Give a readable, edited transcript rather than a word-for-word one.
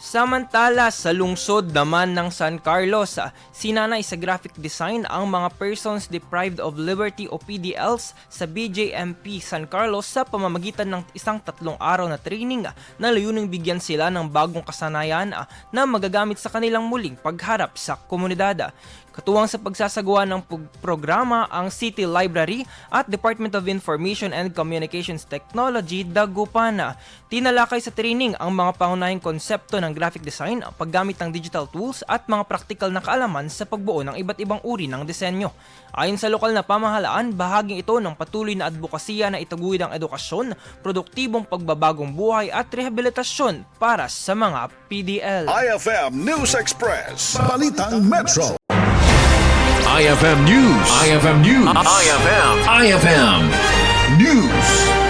Samantala, sa lungsod naman ng San Carlos, sinanay sa graphic design ang mga persons deprived of liberty o PDLs sa BJMP San Carlos sa pamamagitan ng isang 3 araw na training na layuning bigyan sila ng bagong kasanayan na magagamit sa kanilang muling pagharap sa komunidad. Katuwang sa pagsasagawa ng programa ang City Library at Department of Information and Communications Technology, Dagupan. Tinalakay sa training ang mga pangunahing konsepto ng graphic design, paggamit ng digital tools at mga praktikal na kaalaman sa pagbuo ng iba't ibang uri ng disenyo. Ayon sa lokal na pamahalaan, bahaging ito ng patuloy na advokasya na itaguyod ang edukasyon, produktibong pagbabagong buhay at rehabilitasyon para sa mga PDL. IFM News Express, Balitang Metro. IFM News. IFM News. IFM News.